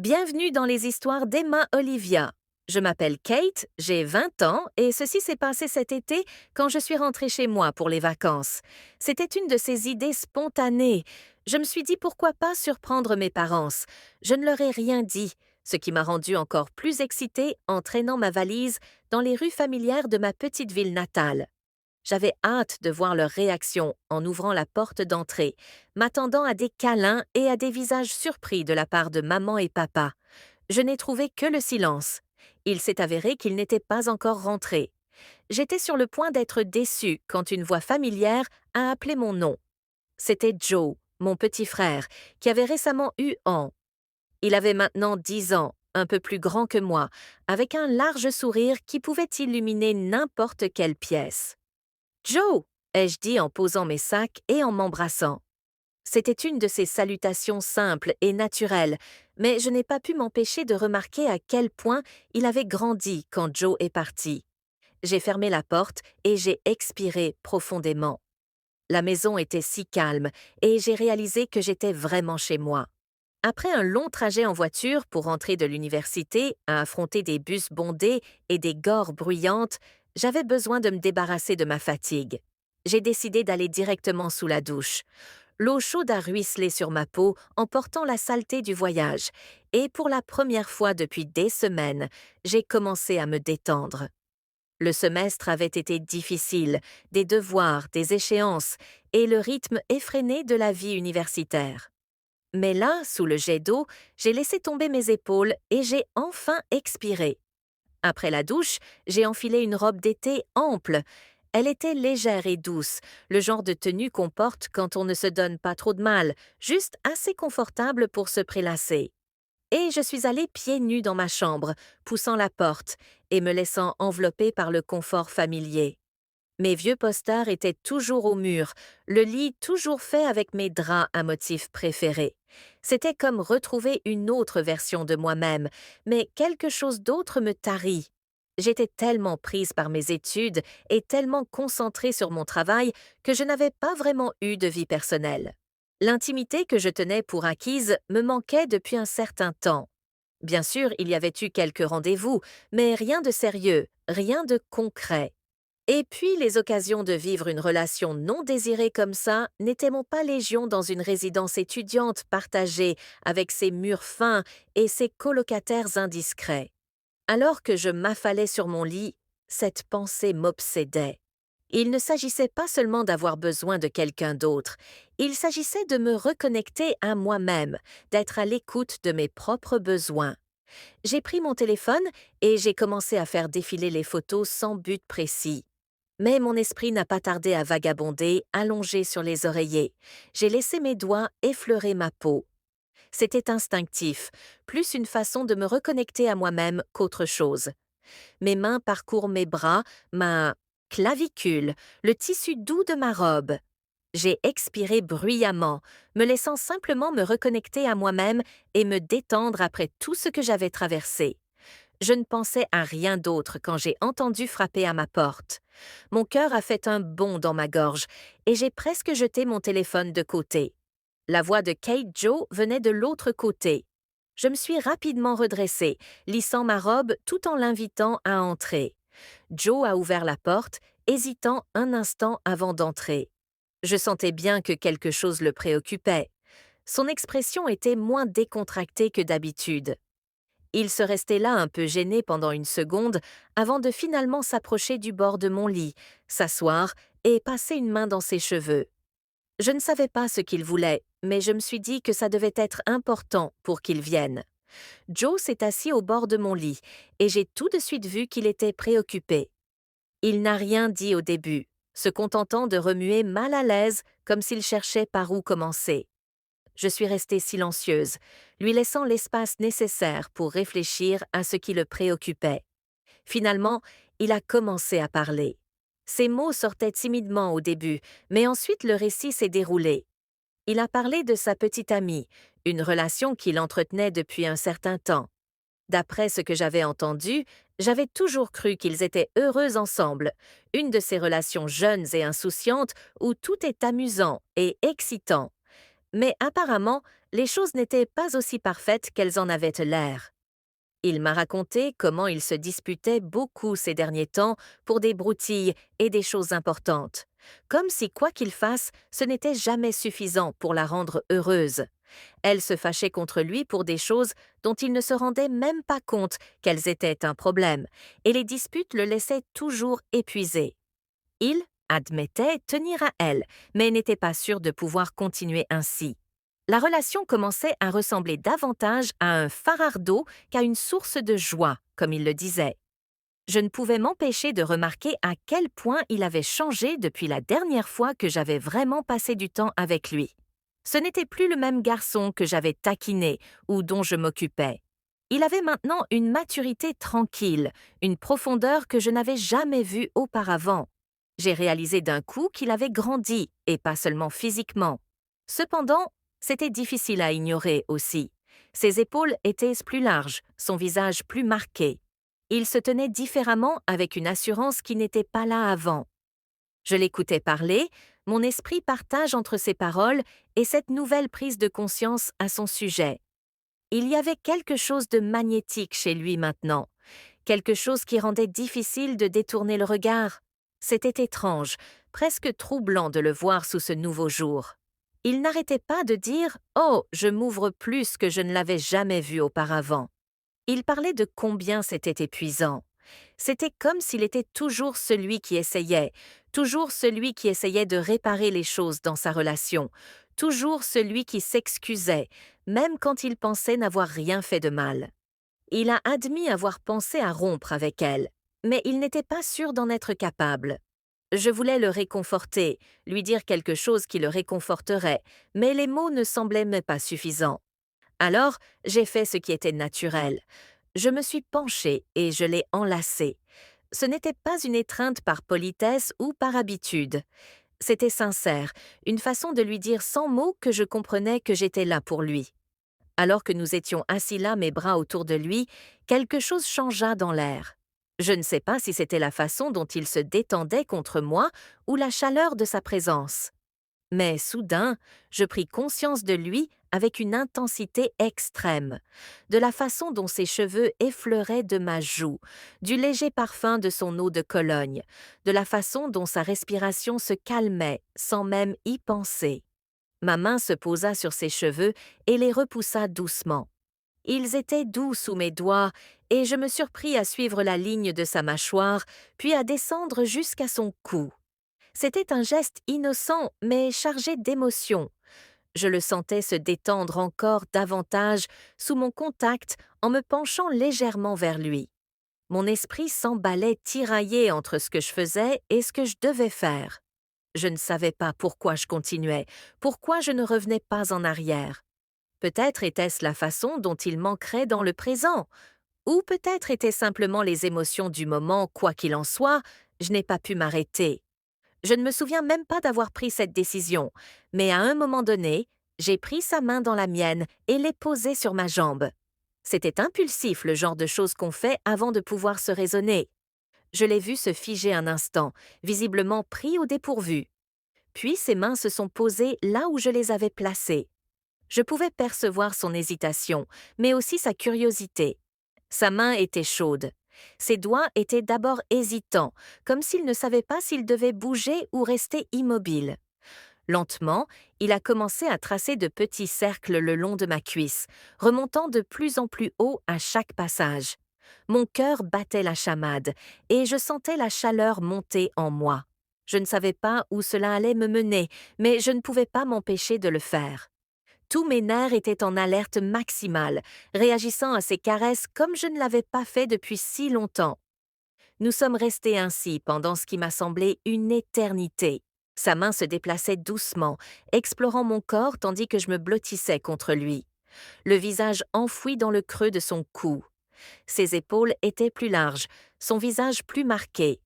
Bienvenue dans les histoires d'Emma Olivia. Je m'appelle Kate, j'ai 20 ans et ceci s'est passé cet été quand je suis rentrée chez moi pour les vacances. C'était une de ces idées spontanées. Je me suis dit pourquoi pas surprendre mes parents. Je ne leur ai rien dit, ce qui m'a rendue encore plus excitée en traînant ma valise dans les rues familières de ma petite ville natale. J'avais hâte de voir leur réaction en ouvrant la porte d'entrée, m'attendant à des câlins et à des visages surpris de la part de maman et papa. Je n'ai trouvé que le silence. Il s'est avéré qu'ils n'étaient pas encore rentrés. J'étais sur le point d'être déçue quand une voix familière a appelé mon nom. C'était Joe, mon petit frère, qui avait récemment eu An. Il avait maintenant 10 ans, un peu plus grand que moi, avec un large sourire qui pouvait illuminer n'importe quelle pièce. Joe, ai-je dit en posant mes sacs et en m'embrassant. C'était une de ces salutations simples et naturelles, mais je n'ai pas pu m'empêcher de remarquer à quel point il avait grandi quand Joe est parti. J'ai fermé la porte et j'ai expiré profondément. La maison était si calme et j'ai réalisé que j'étais vraiment chez moi. Après un long trajet en voiture pour rentrer de l'université, à affronter des bus bondés et des gares bruyantes, j'avais besoin de me débarrasser de ma fatigue. J'ai décidé d'aller directement sous la douche. L'eau chaude a ruisselé sur ma peau, emportant la saleté du voyage, et pour la première fois depuis des semaines, j'ai commencé à me détendre. Le semestre avait été difficile, des devoirs, des échéances, et le rythme effréné de la vie universitaire. Mais là, sous le jet d'eau, j'ai laissé tomber mes épaules et j'ai enfin expiré. Après la douche, j'ai enfilé une robe d'été ample. Elle était légère et douce, le genre de tenue qu'on porte quand on ne se donne pas trop de mal, juste assez confortable pour se prélasser. Et je suis allée pieds nus dans ma chambre, poussant la porte et me laissant envelopper par le confort familier. Mes vieux posters étaient toujours au mur, le lit toujours fait avec mes draps à motifs préférés. C'était comme retrouver une autre version de moi-même, mais quelque chose d'autre me tarit. J'étais tellement prise par mes études et tellement concentrée sur mon travail que je n'avais pas vraiment eu de vie personnelle. L'intimité que je tenais pour acquise me manquait depuis un certain temps. Bien sûr, il y avait eu quelques rendez-vous, mais rien de sérieux, rien de concret. Et puis, les occasions de vivre une relation non désirée comme ça n'étaient pas légion dans une résidence étudiante partagée avec ses murs fins et ses colocataires indiscrets. Alors que je m'affalais sur mon lit, cette pensée m'obsédait. Il ne s'agissait pas seulement d'avoir besoin de quelqu'un d'autre, il s'agissait de me reconnecter à moi-même, d'être à l'écoute de mes propres besoins. J'ai pris mon téléphone et j'ai commencé à faire défiler les photos sans but précis. Mais mon esprit n'a pas tardé à vagabonder, allongé sur les oreillers. J'ai laissé mes doigts effleurer ma peau. C'était instinctif, plus une façon de me reconnecter à moi-même qu'autre chose. Mes mains parcourent mes bras, ma clavicule, le tissu doux de ma robe. J'ai expiré bruyamment, me laissant simplement me reconnecter à moi-même et me détendre après tout ce que j'avais traversé. Je ne pensais à rien d'autre quand j'ai entendu frapper à ma porte. Mon cœur a fait un bond dans ma gorge et j'ai presque jeté mon téléphone de côté. La voix de Kate Joe venait de l'autre côté. Je me suis rapidement redressée, lissant ma robe tout en l'invitant à entrer. Joe a ouvert la porte, hésitant un instant avant d'entrer. Je sentais bien que quelque chose le préoccupait. Son expression était moins décontractée que d'habitude. Il se restait là un peu gêné pendant une seconde avant de finalement s'approcher du bord de mon lit, s'asseoir et passer une main dans ses cheveux. Je ne savais pas ce qu'il voulait, mais je me suis dit que ça devait être important pour qu'il vienne. Joe s'est assis au bord de mon lit et j'ai tout de suite vu qu'il était préoccupé. Il n'a rien dit au début, se contentant de remuer mal à l'aise comme s'il cherchait par où commencer. Je suis restée silencieuse, lui laissant l'espace nécessaire pour réfléchir à ce qui le préoccupait. Finalement, il a commencé à parler. Ses mots sortaient timidement au début, mais ensuite le récit s'est déroulé. Il a parlé de sa petite amie, une relation qu'il entretenait depuis un certain temps. D'après ce que j'avais entendu, j'avais toujours cru qu'ils étaient heureux ensemble, une de ces relations jeunes et insouciantes où tout est amusant et excitant. Mais apparemment, les choses n'étaient pas aussi parfaites qu'elles en avaient l'air. Il m'a raconté comment il se disputait beaucoup ces derniers temps pour des broutilles et des choses importantes, comme si quoi qu'il fasse, ce n'était jamais suffisant pour la rendre heureuse. Elle se fâchait contre lui pour des choses dont il ne se rendait même pas compte qu'elles étaient un problème, et les disputes le laissaient toujours épuisé. Il admettait tenir à elle, mais n'était pas sûr de pouvoir continuer ainsi. La relation commençait à ressembler davantage à un fardeau qu'à une source de joie, comme il le disait. Je ne pouvais m'empêcher de remarquer à quel point il avait changé depuis la dernière fois que j'avais vraiment passé du temps avec lui. Ce n'était plus le même garçon que j'avais taquiné ou dont je m'occupais. Il avait maintenant une maturité tranquille, une profondeur que je n'avais jamais vue auparavant. J'ai réalisé d'un coup qu'il avait grandi, et pas seulement physiquement. Cependant, c'était difficile à ignorer aussi. Ses épaules étaient plus larges, son visage plus marqué. Il se tenait différemment avec une assurance qui n'était pas là avant. Je l'écoutais parler, mon esprit partage entre ses paroles et cette nouvelle prise de conscience à son sujet. Il y avait quelque chose de magnétique chez lui maintenant, quelque chose qui rendait difficile de détourner le regard. C'était étrange, presque troublant de le voir sous ce nouveau jour. Il n'arrêtait pas de dire « Oh, je m'ouvre plus que je ne l'avais jamais vu auparavant ». Il parlait de combien c'était épuisant. C'était comme s'il était toujours celui qui essayait de réparer les choses dans sa relation, toujours celui qui s'excusait, même quand il pensait n'avoir rien fait de mal. Il a admis avoir pensé à rompre avec elle, mais il n'était pas sûr d'en être capable. Je voulais le réconforter, lui dire quelque chose qui le réconforterait, mais les mots ne semblaient même pas suffisants. Alors, j'ai fait ce qui était naturel. Je me suis penchée et je l'ai enlacé. Ce n'était pas une étreinte par politesse ou par habitude. C'était sincère, une façon de lui dire sans mots que je comprenais que j'étais là pour lui. Alors que nous étions assis là, mes bras autour de lui, quelque chose changea dans l'air. Je ne sais pas si c'était la façon dont il se détendait contre moi ou la chaleur de sa présence. Mais soudain, je pris conscience de lui avec une intensité extrême, de la façon dont ses cheveux effleuraient de ma joue, du léger parfum de son eau de Cologne, de la façon dont sa respiration se calmait sans même y penser. Ma main se posa sur ses cheveux et les repoussa doucement. Ils étaient doux sous mes doigts et je me surpris à suivre la ligne de sa mâchoire, puis à descendre jusqu'à son cou. C'était un geste innocent mais chargé d'émotion. Je le sentais se détendre encore davantage sous mon contact en me penchant légèrement vers lui. Mon esprit s'emballait tiraillé entre ce que je faisais et ce que je devais faire. Je ne savais pas pourquoi je continuais, pourquoi je ne revenais pas en arrière. Peut-être était-ce la façon dont il m'ancrait dans le présent, ou peut-être étaient simplement les émotions du moment, quoi qu'il en soit, je n'ai pas pu m'arrêter. Je ne me souviens même pas d'avoir pris cette décision, mais à un moment donné, j'ai pris sa main dans la mienne et l'ai posée sur ma jambe. C'était impulsif, le genre de choses qu'on fait avant de pouvoir se raisonner. Je l'ai vu se figer un instant, visiblement pris au dépourvu. Puis ses mains se sont posées là où je les avais placées. Je pouvais percevoir son hésitation, mais aussi sa curiosité. Sa main était chaude. Ses doigts étaient d'abord hésitants, comme s'il ne savait pas s'il devait bouger ou rester immobile. Lentement, il a commencé à tracer de petits cercles le long de ma cuisse, remontant de plus en plus haut à chaque passage. Mon cœur battait la chamade, et je sentais la chaleur monter en moi. Je ne savais pas où cela allait me mener, mais je ne pouvais pas m'empêcher de le faire. Tous mes nerfs étaient en alerte maximale, réagissant à ces caresses comme je ne l'avais pas fait depuis si longtemps. Nous sommes restés ainsi pendant ce qui m'a semblé une éternité. Sa main se déplaçait doucement, explorant mon corps tandis que je me blottissais contre lui, le visage enfoui dans le creux de son cou. Ses épaules étaient plus larges, son visage plus marqué.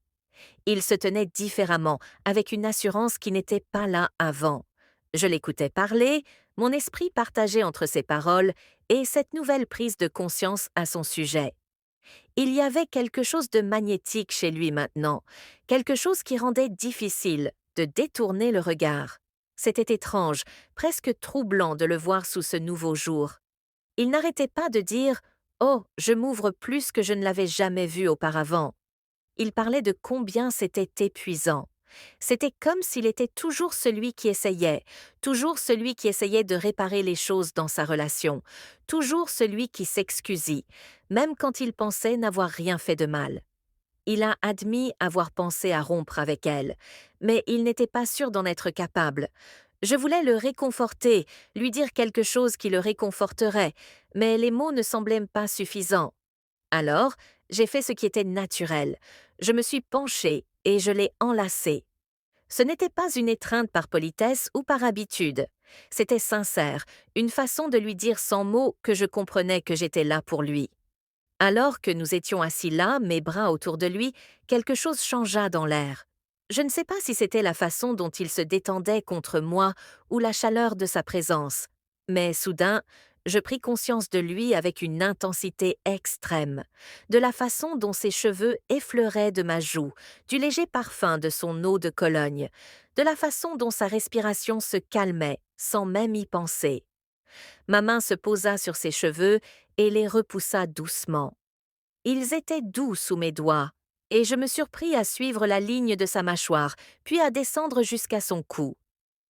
Il se tenait différemment, avec une assurance qui n'était pas là avant. Je l'écoutais parler, mon esprit partagé entre ses paroles et cette nouvelle prise de conscience à son sujet. Il y avait quelque chose de magnétique chez lui maintenant, quelque chose qui rendait difficile de détourner le regard. C'était étrange, presque troublant de le voir sous ce nouveau jour. Il n'arrêtait pas de dire « Oh, je m'ouvre plus que je ne l'avais jamais vu auparavant ». Il parlait de combien c'était épuisant. C'était comme s'il était toujours celui qui essayait de réparer les choses dans sa relation, toujours celui qui s'excusit, même quand il pensait n'avoir rien fait de mal. Il a admis avoir pensé à rompre avec elle, mais il n'était pas sûr d'en être capable. Je voulais le réconforter, lui dire quelque chose qui le réconforterait, mais les mots ne semblaient pas suffisants. Alors, j'ai fait ce qui était naturel. Je me suis penchée et je l'ai enlacé. Ce n'était pas une étreinte par politesse ou par habitude. C'était sincère, une façon de lui dire sans mots que je comprenais que j'étais là pour lui. Alors que nous étions assis là, mes bras autour de lui, quelque chose changea dans l'air. Je ne sais pas si c'était la façon dont il se détendait contre moi ou la chaleur de sa présence, mais soudain, je pris conscience de lui avec une intensité extrême, de la façon dont ses cheveux effleuraient de ma joue, du léger parfum de son eau de Cologne, de la façon dont sa respiration se calmait sans même y penser. Ma main se posa sur ses cheveux et les repoussa doucement. Ils étaient doux sous mes doigts, et je me surpris à suivre la ligne de sa mâchoire, puis à descendre jusqu'à son cou.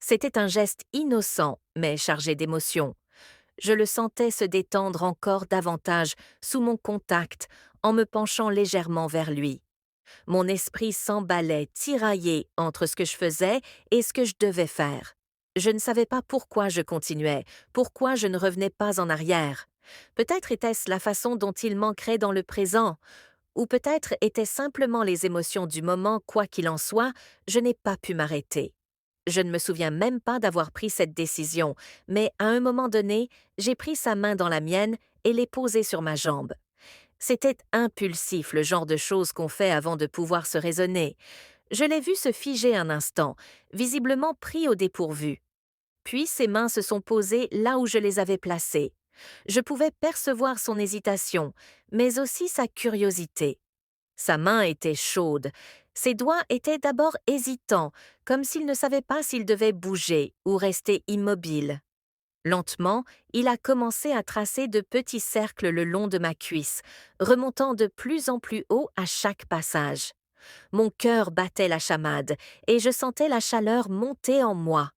C'était un geste innocent, mais chargé d'émotion. Je le sentais se détendre encore davantage sous mon contact en me penchant légèrement vers lui. Mon esprit s'emballait, tiraillé entre ce que je faisais et ce que je devais faire. Je ne savais pas pourquoi je continuais, pourquoi je ne revenais pas en arrière. Peut-être était-ce la façon dont il manquerait dans le présent, ou peut-être étaient simplement les émotions du moment, quoi qu'il en soit, je n'ai pas pu m'arrêter. Je ne me souviens même pas d'avoir pris cette décision, mais à un moment donné, j'ai pris sa main dans la mienne et l'ai posée sur ma jambe. C'était impulsif, le genre de choses qu'on fait avant de pouvoir se raisonner. Je l'ai vu se figer un instant, visiblement pris au dépourvu. Puis ses mains se sont posées là où je les avais placées. Je pouvais percevoir son hésitation, mais aussi sa curiosité. Sa main était chaude. Ses doigts étaient d'abord hésitants, comme s'il ne savait pas s'il devait bouger ou rester immobile. Lentement, il a commencé à tracer de petits cercles le long de ma cuisse, remontant de plus en plus haut à chaque passage. Mon cœur battait la chamade, et je sentais la chaleur monter en moi.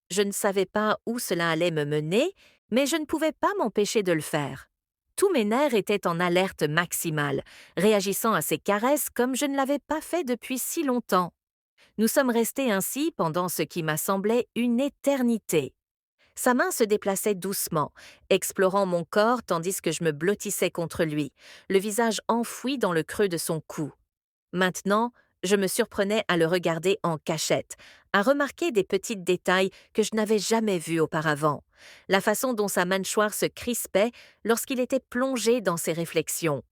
Je ne savais pas où cela allait me mener, mais je ne pouvais pas m'empêcher de le faire. Tous mes nerfs étaient en alerte maximale, réagissant à ces caresses comme je ne l'avais pas fait depuis si longtemps. Nous sommes restés ainsi pendant ce qui m'a semblé une éternité. Sa main se déplaçait doucement, explorant mon corps tandis que je me blottissais contre lui, le visage enfoui dans le creux de son cou. Maintenant, je me surprenais à le regarder en cachette, à remarquer des petits détails que je n'avais jamais vus auparavant, la façon dont sa mâchoire se crispait lorsqu'il était plongé dans ses réflexions,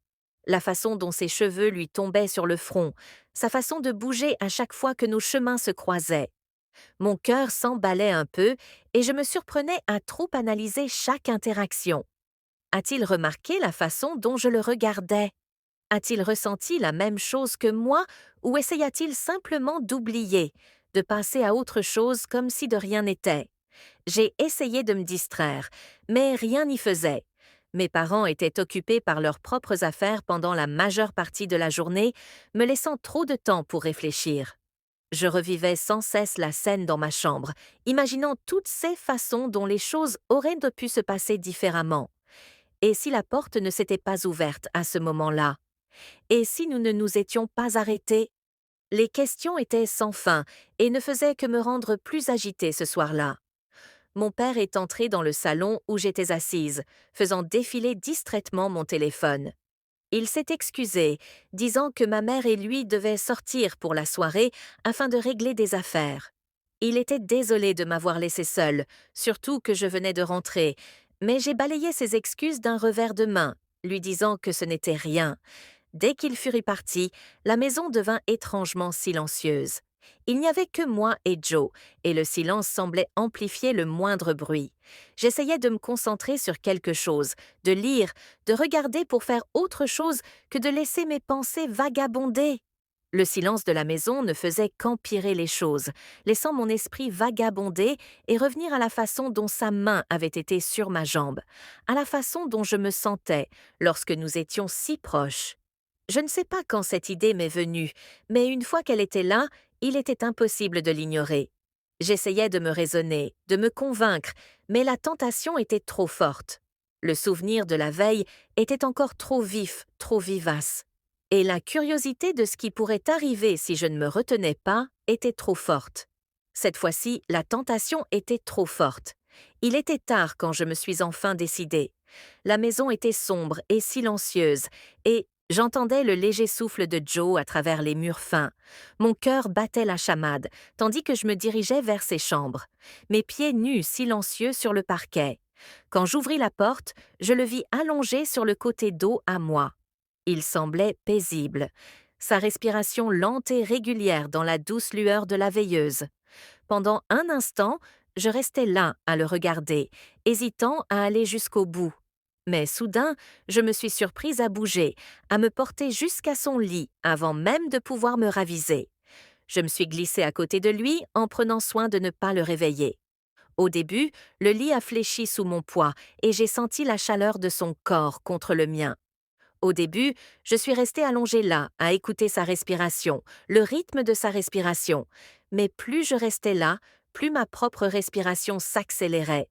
la façon dont ses cheveux lui tombaient sur le front, sa façon de bouger à chaque fois que nos chemins se croisaient. Mon cœur s'emballait un peu et je me surprenais à trop analyser chaque interaction. A-t-il remarqué la façon dont je le regardais? A-t-il ressenti la même chose que moi ou essaya-t-il simplement d'oublier, de passer à autre chose comme si de rien n'était? J'ai essayé de me distraire, mais rien n'y faisait. Mes parents étaient occupés par leurs propres affaires pendant la majeure partie de la journée, me laissant trop de temps pour réfléchir. Je revivais sans cesse la scène dans ma chambre, imaginant toutes ces façons dont les choses auraient pu se passer différemment. Et si la porte ne s'était pas ouverte à ce moment-là? Et si nous ne nous étions pas arrêtés? Les questions étaient sans fin et ne faisaient que me rendre plus agitée ce soir-là. Mon père est entré dans le salon où j'étais assise, faisant défiler distraitement mon téléphone. Il s'est excusé, disant que ma mère et lui devaient sortir pour la soirée afin de régler des affaires. Il était désolé de m'avoir laissée seule, surtout que je venais de rentrer, mais j'ai balayé ses excuses d'un revers de main, lui disant que ce n'était rien. Dès qu'il fut reparti, la maison devint étrangement silencieuse. Il n'y avait que moi et Joe, et le silence semblait amplifier le moindre bruit. J'essayais de me concentrer sur quelque chose, de lire, de regarder pour faire autre chose que de laisser mes pensées vagabonder. Le silence de la maison ne faisait qu'empirer les choses, laissant mon esprit vagabonder et revenir à la façon dont sa main avait été sur ma jambe, à la façon dont je me sentais lorsque nous étions si proches. Je ne sais pas quand cette idée m'est venue, mais une fois qu'elle était là, il était impossible de l'ignorer. J'essayais de me raisonner, de me convaincre, mais la tentation était trop forte. Le souvenir de la veille était encore trop vif, trop vivace. Et la curiosité de ce qui pourrait arriver si je ne me retenais pas était trop forte. Cette fois-ci, la tentation était trop forte. Il était tard quand je me suis enfin décidée. La maison était sombre et silencieuse, et j'entendais le léger souffle de Joe à travers les murs fins. Mon cœur battait la chamade, tandis que je me dirigeais vers ses chambres, mes pieds nus silencieux sur le parquet. Quand j'ouvris la porte, je le vis allongé sur le côté dos à moi. Il semblait paisible, sa respiration lente et régulière dans la douce lueur de la veilleuse. Pendant un instant, je restais là à le regarder, hésitant à aller jusqu'au bout. Mais soudain, je me suis surprise à bouger, à me porter jusqu'à son lit avant même de pouvoir me raviser. Je me suis glissée à côté de lui en prenant soin de ne pas le réveiller. Au début, le lit a fléchi sous mon poids et j'ai senti la chaleur de son corps contre le mien. Au début, je suis restée allongée là, à écouter sa respiration, le rythme de sa respiration. Mais plus je restais là, plus ma propre respiration s'accélérait.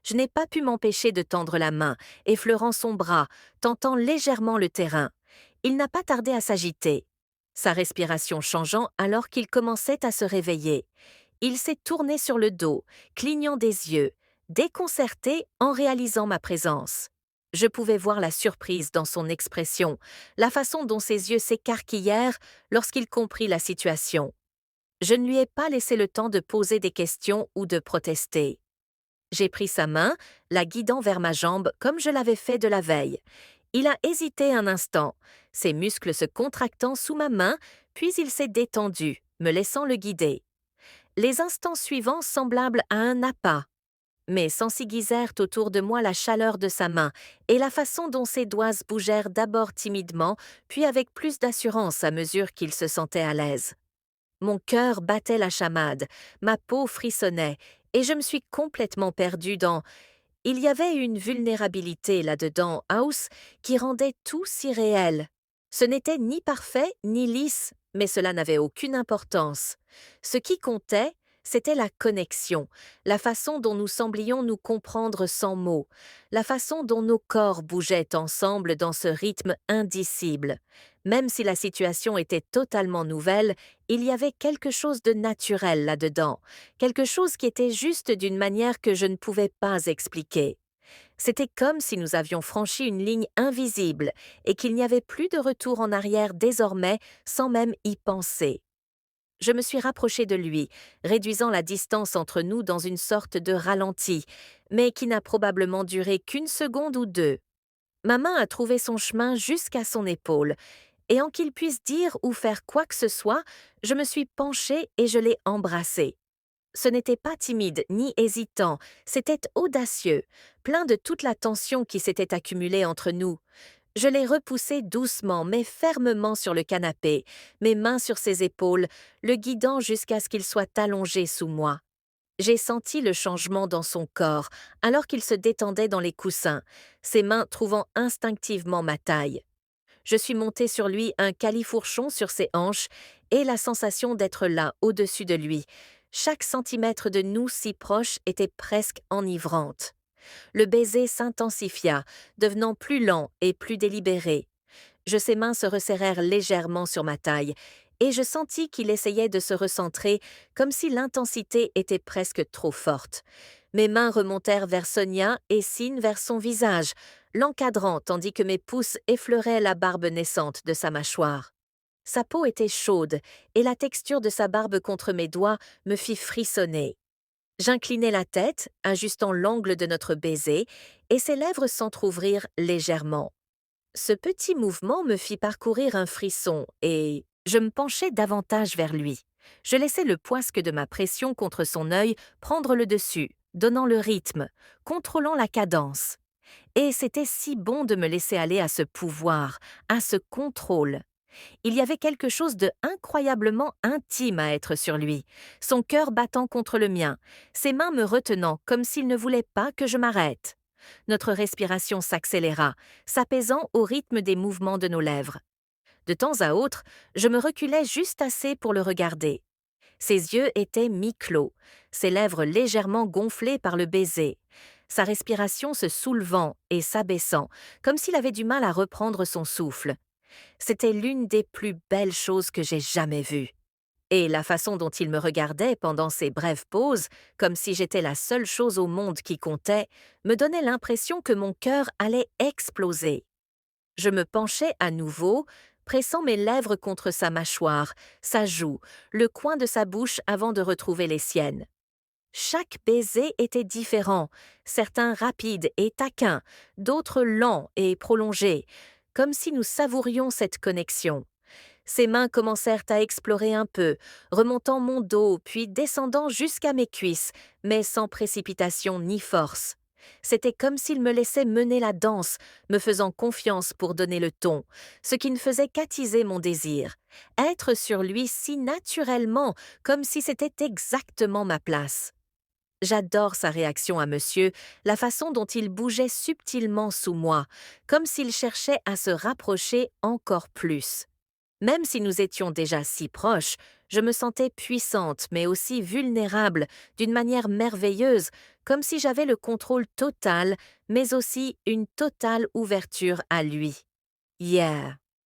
Je n'ai pas pu m'empêcher de tendre la main, effleurant son bras, tentant légèrement le terrain. Il n'a pas tardé à s'agiter. Sa respiration changeant alors qu'il commençait à se réveiller. Il s'est tourné sur le dos, clignant des yeux, déconcerté en réalisant ma présence. Je pouvais voir la surprise dans son expression, la façon dont ses yeux s'écarquillèrent lorsqu'il comprit la situation. Je ne lui ai pas laissé le temps de poser des questions ou de protester. J'ai pris sa main, la guidant vers ma jambe comme je l'avais fait de la veille. Il a hésité un instant, ses muscles se contractant sous ma main, puis il s'est détendu, me laissant le guider. Les instants suivants semblables à un appât. Mes sens s'aiguisèrent autour de moi la chaleur de sa main et la façon dont ses doigts bougèrent d'abord timidement, puis avec plus d'assurance à mesure qu'il se sentait à l'aise. Mon cœur battait la chamade, ma peau frissonnait, et je me suis complètement perdue dans... Il y avait une vulnérabilité là-dedans, House, qui rendait tout si réel. Ce n'était ni parfait ni lisse, mais cela n'avait aucune importance. Ce qui comptait, c'était la connexion, la façon dont nous semblions nous comprendre sans mots, la façon dont nos corps bougeaient ensemble dans ce rythme indicible. Même si la situation était totalement nouvelle, il y avait quelque chose de naturel là-dedans, quelque chose qui était juste d'une manière que je ne pouvais pas expliquer. C'était comme si nous avions franchi une ligne invisible et qu'il n'y avait plus de retour en arrière désormais sans même y penser. Je me suis rapprochée de lui, réduisant la distance entre nous dans une sorte de ralenti, mais qui n'a probablement duré qu'une seconde ou deux. Ma main a trouvé son chemin jusqu'à son épaule, et en qu'il puisse dire ou faire quoi que ce soit, je me suis penchée et je l'ai embrassé. Ce n'était pas timide ni hésitant, c'était audacieux, plein de toute la tension qui s'était accumulée entre nous. Je l'ai repoussé doucement mais fermement sur le canapé, mes mains sur ses épaules, le guidant jusqu'à ce qu'il soit allongé sous moi. J'ai senti le changement dans son corps, alors qu'il se détendait dans les coussins, ses mains trouvant instinctivement ma taille. Je suis montée sur lui un califourchon sur ses hanches et la sensation d'être là, au-dessus de lui. Chaque centimètre de nous si proche était presque enivrante. Le baiser s'intensifia, devenant plus lent et plus délibéré. Ses mains se resserrèrent légèrement sur ma taille, et je sentis qu'il essayait de se recentrer, comme si l'intensité était presque trop forte. Mes mains remontèrent vers Sonia et Sin vers son visage, l'encadrant tandis que mes pouces effleuraient la barbe naissante de sa mâchoire. Sa peau était chaude, et la texture de sa barbe contre mes doigts me fit frissonner. J'inclinai la tête, ajustant l'angle de notre baiser, et ses lèvres s'entr'ouvrirent légèrement. Ce petit mouvement me fit parcourir un frisson, et je me penchai davantage vers lui. Je laissai le poisque de ma pression contre son œil prendre le dessus, donnant le rythme, contrôlant la cadence. Et c'était si bon de me laisser aller à ce pouvoir, à ce contrôle. Il y avait quelque chose de incroyablement intime à être sur lui, son cœur battant contre le mien, ses mains me retenant comme s'il ne voulait pas que je m'arrête. Notre respiration s'accéléra, s'apaisant au rythme des mouvements de nos lèvres. De temps à autre, je me reculais juste assez pour le regarder. Ses yeux étaient mi-clos, ses lèvres légèrement gonflées par le baiser, sa respiration se soulevant et s'abaissant, comme s'il avait du mal à reprendre son souffle. C'était l'une des plus belles choses que j'ai jamais vues. Et la façon dont il me regardait pendant ces brèves pauses, comme si j'étais la seule chose au monde qui comptait, me donnait l'impression que mon cœur allait exploser. Je me penchai à nouveau, pressant mes lèvres contre sa mâchoire, sa joue, le coin de sa bouche avant de retrouver les siennes. Chaque baiser était différent, certains rapides et taquins, d'autres lents et prolongés, comme si nous savourions cette connexion. Ses mains commencèrent à explorer un peu, remontant mon dos puis descendant jusqu'à mes cuisses, mais sans précipitation ni force. C'était comme s'il me laissait mener la danse, me faisant confiance pour donner le ton, ce qui ne faisait qu'attiser mon désir. Être sur lui si naturellement, comme si c'était exactement ma place. J'adore sa réaction à monsieur, la façon dont il bougeait subtilement sous moi, comme s'il cherchait à se rapprocher encore plus. Même si nous étions déjà si proches, je me sentais puissante mais aussi vulnérable d'une manière merveilleuse, comme si j'avais le contrôle total, mais aussi une totale ouverture à lui. Yeah!